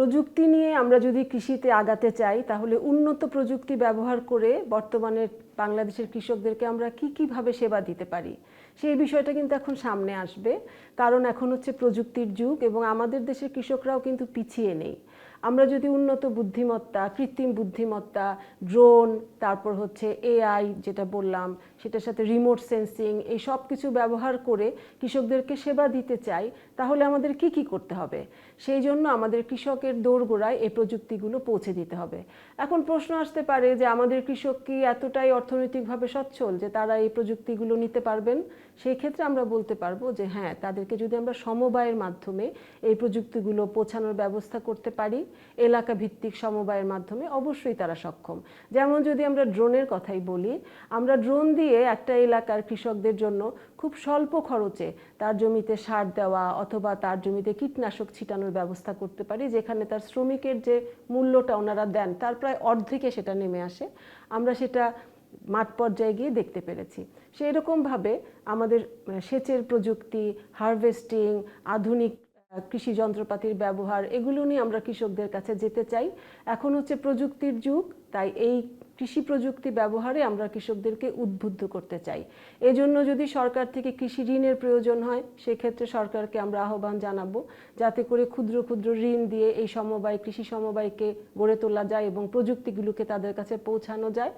প্রযুক্তি নিয়ে আমরা যদি কৃষিতে আগাতে চাই তাহলে উন্নত প্রযুক্তি ব্যবহার করে বর্তমানে বাংলাদেশের কৃষকদেরকে আমরা কীভাবে সেবা দিতে পারি সেই বিষয়টা কিন্তু এখন সামনে আসবে। কারণ এখন হচ্ছে প্রযুক্তির যুগ এবং আমাদের দেশের কৃষকরাও কিন্তু পিছিয়ে নেই। আমরা যদি উন্নত বুদ্ধিমত্তা, কৃত্রিম বুদ্ধিমত্তা, ড্রোন, তারপর হচ্ছে এআই যেটা বললাম, সেটার সাথে রিমোট সেন্সিং, এই সব কিছু ব্যবহার করে কৃষকদেরকে সেবা দিতে চাই, তাহলে আমাদের কি করতে হবে? সেই জন্য আমাদের কৃষকের দোরগোড়ায় এই প্রযুক্তিগুলো পৌঁছে দিতে হবে। এখন প্রশ্ন আসতে পারে যে আমাদের কৃষক কি এতটাই অর্থনৈতিকভাবে সচ্ছল যে তারা এই প্রযুক্তিগুলো নিতে পারবেন? সেই ক্ষেত্রে আমরা বলতে পারবো যে হ্যাঁ, তাদেরকে যদি আমরা সমবায়ের মাধ্যমে এই প্রযুক্তিগুলো পৌঁছানোর ব্যবস্থা করতে পারি, এলাকা ভিত্তিক সমবায়ের মাধ্যমে, অবশ্যই তারা সক্ষম। যেমন যদি আমরা ড্রোনের কথাই বলি, আমরা ড্রোন দিয়ে একটা এলাকার কৃষকদের জন্য খুব স্বল্প খরচে তার জমিতে সার দেওয়া অথবা তার জমিতে কীটনাশক ছিটানোর ব্যবস্থা করতে পারি, যেখানে তার শ্রমিকের যে মূল্যটা ওনারা দেন তার প্রায় অর্ধেকে সেটা নেমে আসে। আমরা সেটা মাঠ পর্যায়ে গিয়ে দেখতে পেরেছি। সেই রকমভাবে আমাদের সেচের প্রযুক্তি, হারভেস্টিং, আধুনিক কৃষি যন্ত্রপাতির ব্যবহার, এগুলো নিয়ে আমরা কৃষকদের কাছে যেতে চাই। এখন হচ্ছে প্রযুক্তির যুগ, তাই এই কৃষি প্রযুক্তি ব্যবহারে আমরা কৃষকদেরকে উদ্বুদ্ধ করতে চাই। এজন্য যদি সরকার থেকে কৃষি ঋণের প্রয়োজন হয়, সেক্ষেত্রে সরকারকে আমরা আহ্বান জানাবো যাতে করে ক্ষুদ্র ক্ষুদ্র ঋণ দিয়ে এই সমবায়, কৃষি সমবায়কে গড়ে তোলা যায় এবং প্রযুক্তিগুলোকে তাদের কাছে পৌঁছানো যায়।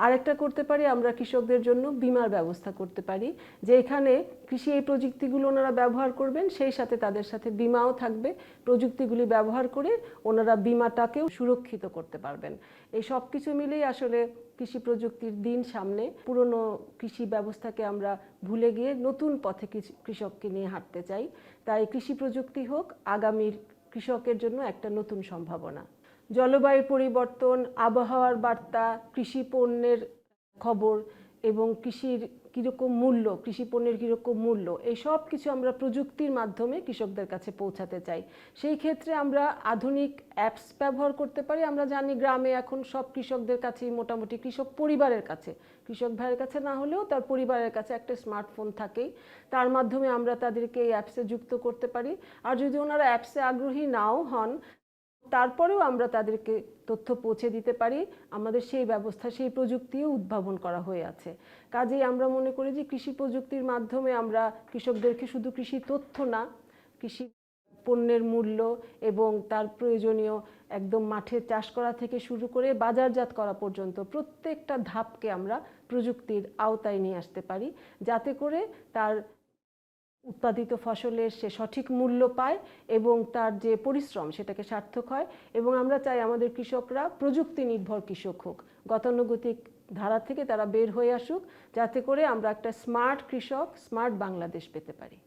আরেকটা করতে পারি, আমরা কৃষকদের জন্য বীমার ব্যবস্থা করতে পারি, যে এখানে কৃষি এই প্রযুক্তিগুলো ওনারা ব্যবহার করবেন, সেই সাথে তাদের সাথে বীমাও থাকবে। প্রযুক্তিগুলি ব্যবহার করে ওনারা বীমাটাকেও সুরক্ষিত করতে পারবেন। এই সব কিছু মিলেই আসলে কৃষি প্রযুক্তির দিন সামনে। পুরনো কৃষি ব্যবস্থাকে আমরা ভুলে গিয়ে নতুন পথে কৃষককে নিয়ে হাঁটতে চাই। তাই কৃষি প্রযুক্তি হোক আগামীর কৃষকের জন্য একটা নতুন সম্ভাবনা। জলবায়ু পরিবর্তন, আবহাওয়ার বার্তা, কৃষি পণ্যের খবর এবং কৃষির কীরকম মূল্য, কৃষি পণ্যের কীরকম মূল্য, এই সব কিছু আমরা প্রযুক্তির মাধ্যমে কৃষকদের কাছে পৌঁছাতে চাই। সেই ক্ষেত্রে আমরা আধুনিক অ্যাপস ব্যবহার করতে পারি। আমরা জানি গ্রামে এখন সব কৃষকদের কাছেই মোটামুটি, কৃষক পরিবারের কাছে, কৃষক ভাইয়ের কাছে না হলেও তার পরিবারের কাছে একটা স্মার্টফোন থাকেই। তার মাধ্যমে আমরা তাদেরকে এই অ্যাপসে যুক্ত করতে পারি। আর যদি ওনারা অ্যাপসে আগ্রহী নাও হন, তারপরেও আমরা তাদেরকে তথ্য পৌঁছে দিতে পারি। আমাদের সেই ব্যবস্থা, সেই প্রযুক্তিও উদ্ভাবন করা হয়ে আছে। কাজেই আমরা মনে করি যে কৃষি প্রযুক্তির মাধ্যমে আমরা কৃষকদেরকে শুধু কৃষি তথ্য না, কৃষি পণ্যের মূল্য এবং তার প্রয়োজনীয় একদম মাঠে চাষ করা থেকে শুরু করে বাজারজাত করা পর্যন্ত প্রত্যেকটা ধাপকে আমরা প্রযুক্তির আওতায় নিয়ে আসতে পারি, যাতে করে তার উৎপাদিত ফসলের সে সঠিক মূল্য পায় এবং তার যে পরিশ্রম সেটাকে সার্থক হয়। এবং আমরা চাই আমাদের কৃষকরা প্রযুক্তি নির্ভর কৃষক হোক, গতানুগতিক ধারা থেকে তারা বের হয়ে আসুক, যাতে করে আমরা একটা স্মার্ট কৃষক, স্মার্ট বাংলাদেশ পেতে পারি।